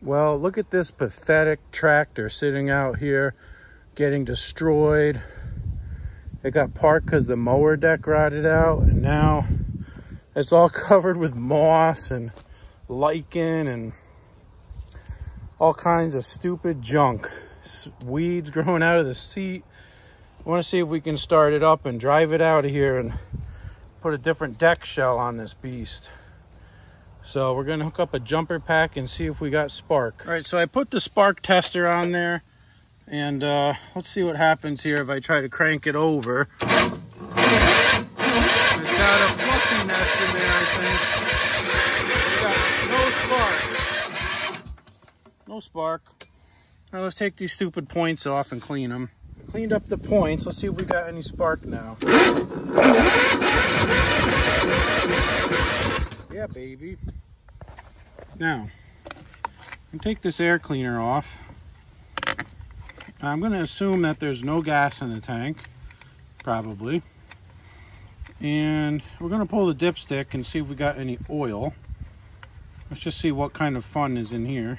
Well, look at this pathetic tractor sitting out here getting destroyed. It got parked because the mower deck rotted out, and now it's all covered with moss and lichen and all kinds of stupid junk. Weeds growing out of the seat. I want to see if we can start it up and drive it out of here and put a different deck shell on this beast. So we're gonna hook up a jumper pack and see if we got spark. All right, so I put the spark tester on there, and let's see what happens here if I try to crank it over. It's got a fluffy nest in there, I think. Got no spark. No spark. Now let's take these stupid points off and clean them. Cleaned up the points. Let's see if we got any spark now. Yeah, baby. Now, I'm gonna take this air cleaner off. I'm gonna assume that there's no gas in the tank, probably. And we're gonna pull the dipstick and see if we got any oil. Let's just see what kind of fun is in here.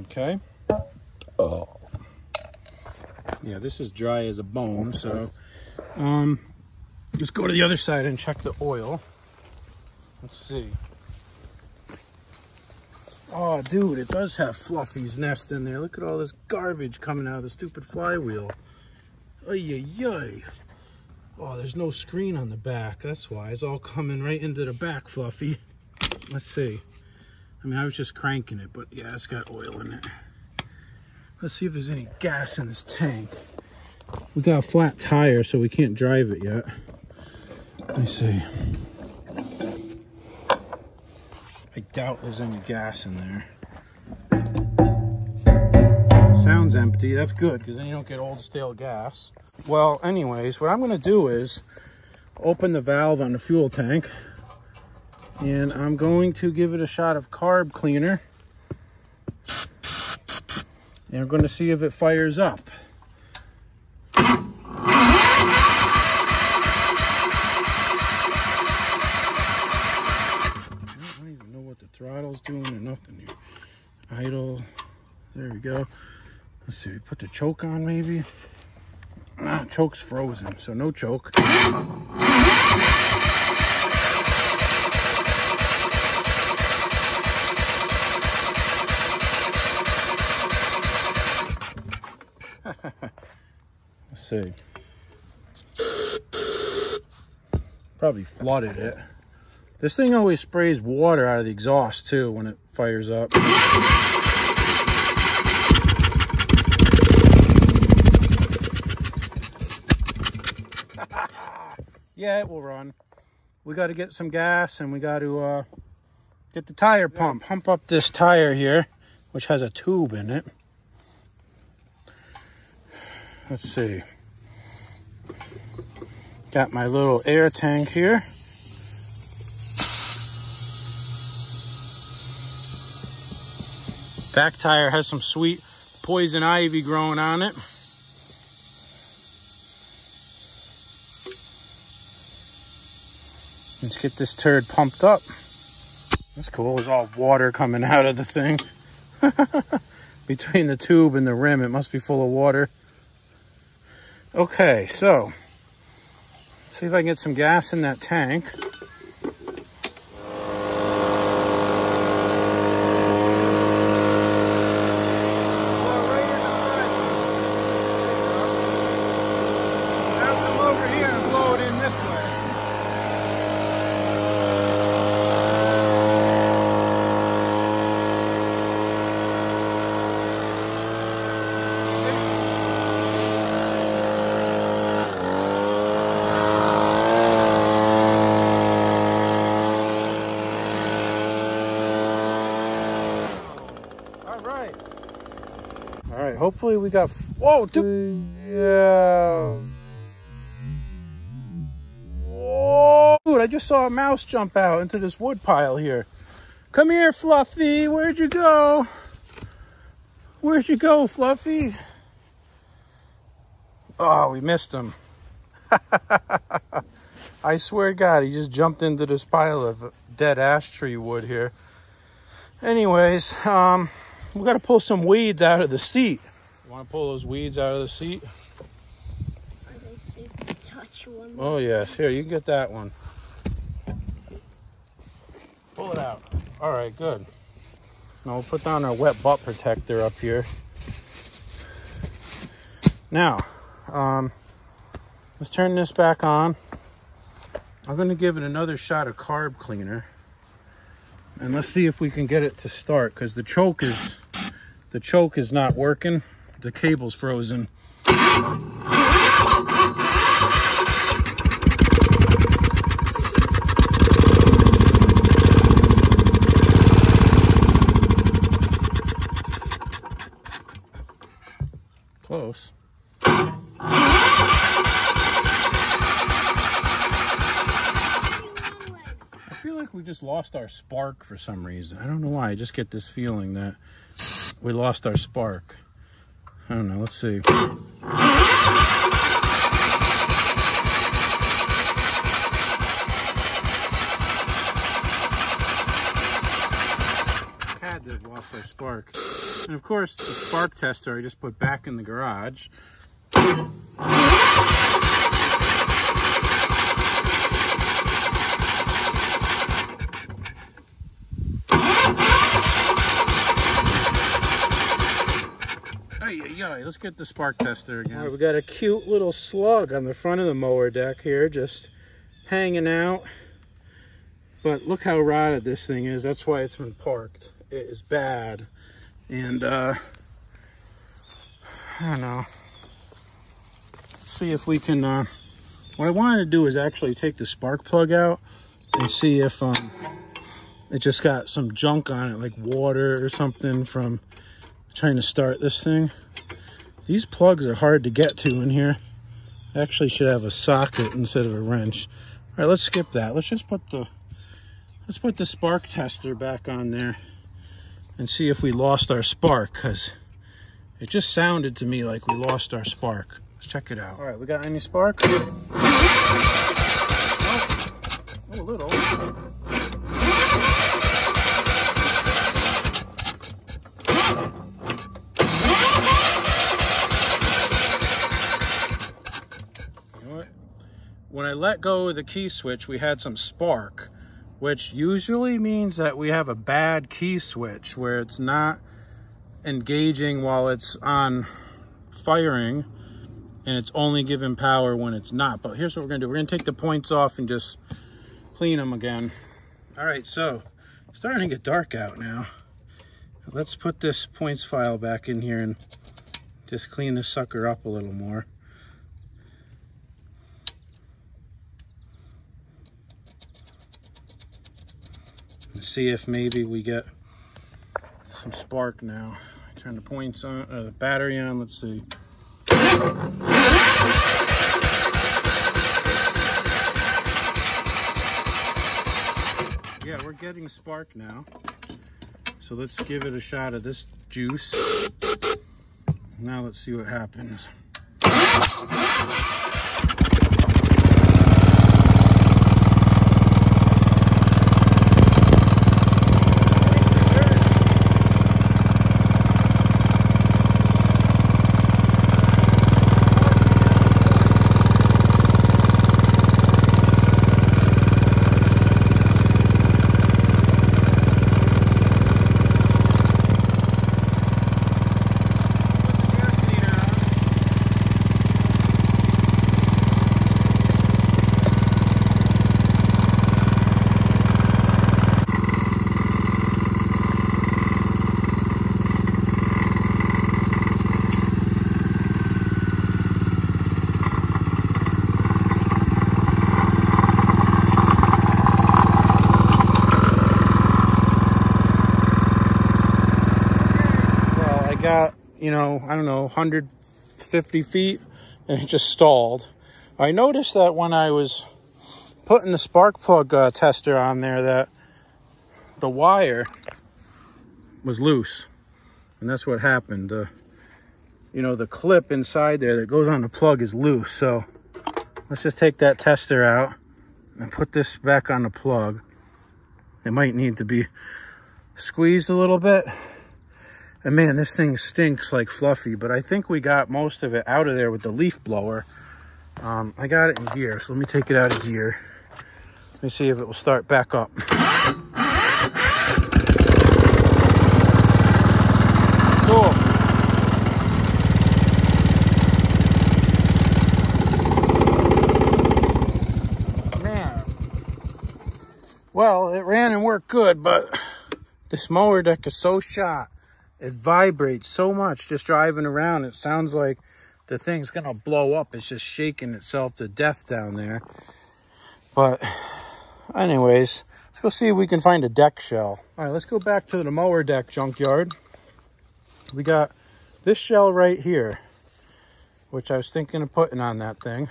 Okay. Oh. Yeah, this is dry as a bone, so let's go to the other side and check the oil. Let's see. Oh, dude, it does have Fluffy's nest in there. Look at all this garbage coming out of the stupid flywheel. Ay, ay, ay. Oh, there's no screen on the back. That's why. It's all coming right into the back, Fluffy. Let's see. I mean, I was just cranking it, but yeah, it's got oil in it. Let's see if there's any gas in this tank. We got a flat tire, so we can't drive it yet. Let me see. I doubt there's any gas in there. Sounds empty. That's good, because then you don't get old stale gas. Well, anyways, what I'm going to do is open the valve on the fuel tank, and I'm going to give it a shot of carb cleaner, and we're going to see if it fires up. I don't even know what the throttle's doing or nothing here. Idle. There we go. Let's see, put the choke on maybe. Ah, choke's frozen, so no choke. Let's see. Probably flooded it. This thing always sprays water out of the exhaust too when it fires up. Yeah, it will run. We got to get some gas, and we got to get the tire pump. Pump up this tire here, which has a tube in it. Let's see. Got my little air tank here. Back tire has some sweet poison ivy growing on it. Let's get this turd pumped up. That's cool. There's all water coming out of the thing. Between the tube and the rim, it must be full of water. Okay, so let's see if I can get some gas in that tank. All right, hopefully we got, whoa, dude. Yeah. Whoa. Dude, I just saw a mouse jump out into this wood pile here. Come here, Fluffy. Where'd you go? Where'd you go, Fluffy? Oh, we missed him. I swear to God, he just jumped into this pile of dead ash tree wood here. Anyways, we got to pull some weeds out of the seat. You want to pull those weeds out of the seat? Are they safe to touch one? Oh, yes. Here, you can get that one. Pull it out. All right, good. Now we'll put down our wet butt protector up here. Now, let's turn this back on. I'm going to give it another shot of carb cleaner. And let's see if we can get it to start, because the choke is not working. The cable's frozen. Close. I feel like we just lost our spark for some reason. I don't know why. I just get this feeling that we lost our spark. I don't know. Let's see. Had to have lost our spark. And of course, the spark tester I just put back in the garage. Hey, let's get the spark tester again. All right, we got a cute little slug on the front of the mower deck here, just hanging out. But look how rotted this thing is. That's why it's been parked. It is bad. And I don't know. Let's see if we can what I wanted to do is actually take the spark plug out and see if it just got some junk on it, like water or something from trying to start this thing. These plugs are hard to get to in here. I actually should have a socket instead of a wrench. All right, let's skip that. Let's just put the spark tester back on there and see if we lost our spark, because it just sounded to me like we lost our spark. Let's check it out. All right, we got any spark? Oh, a little. You know what? When I let go of the key switch, we had some spark, which usually means that we have a bad key switch where it's not engaging while it's on firing and it's only giving power when it's not. But here's what we're gonna do. We're gonna take the points off and just clean them again. All right, so it's starting to get dark out now. Let's put this points file back in here and just clean this sucker up a little more. See if maybe we get some spark now. Turn the points on, the battery on. Let's see. Yeah, we're getting spark now. So let's give it a shot of this juice. Now let's see what happens. Got, you know, I don't know, 150 feet and it just stalled. I noticed that when I was putting the spark plug tester on there that the wire was loose, and that's what happened. You know, the clip inside there that goes on the plug is loose. So let's just take that tester out and put this back on the plug. It might need to be squeezed a little bit. And man, this thing stinks like Fluffy, but I think we got most of it out of there with the leaf blower. I got it in gear, so let me take it out of gear. Let me see if it will start back up. Cool. Man. Well, it ran and worked good, but this mower deck is so shot. It vibrates so much just driving around. It sounds like the thing's gonna blow up. It's just shaking itself to death down there. But anyways, let's go see if we can find a deck shell. All right, let's go back to the mower deck junkyard. We got this shell right here, which I was thinking of putting on that thing.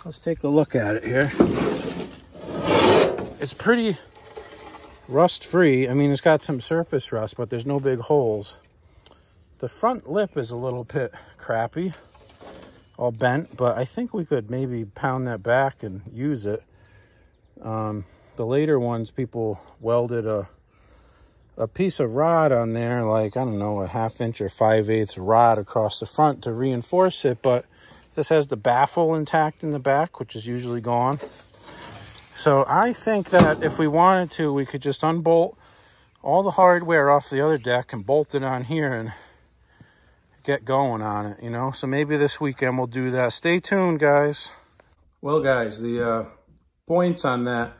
Let's take a look at it here. It's pretty rust free. I mean, it's got some surface rust, but there's no big holes. The front lip is a little bit crappy, all bent, but I think we could maybe pound that back and use it. The later ones, people welded a piece of rod on there, like, I don't know, a 1/2 inch or 5/8 rod across the front to reinforce it, but this has the baffle intact in the back, which is usually gone. So I think that if we wanted to, we could just unbolt all the hardware off the other deck and bolt it on here and get going on it, you know? So maybe this weekend we'll do that. Stay tuned, guys. Well, guys, the points on that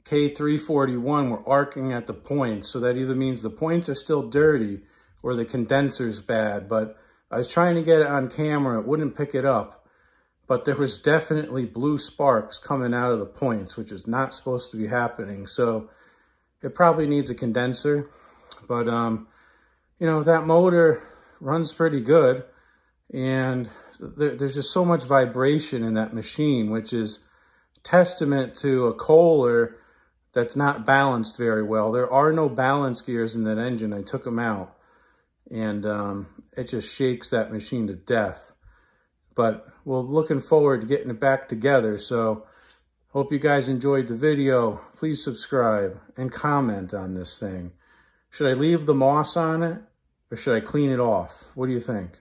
K341 were arcing at the points. So that either means the points are still dirty or the condenser's bad. But I was trying to get it on camera. It wouldn't pick it up. But there was definitely blue sparks coming out of the points, which is not supposed to be happening. So it probably needs a condenser. But, you know, that motor runs pretty good. And there's just so much vibration in that machine, which is testament to a Kohler that's not balanced very well. There are no balance gears in that engine. I took them out. And it just shakes that machine to death. But we're looking forward to getting it back together. So hope you guys enjoyed the video. Please subscribe and comment on this thing. Should I leave the moss on it or should I clean it off? What do you think?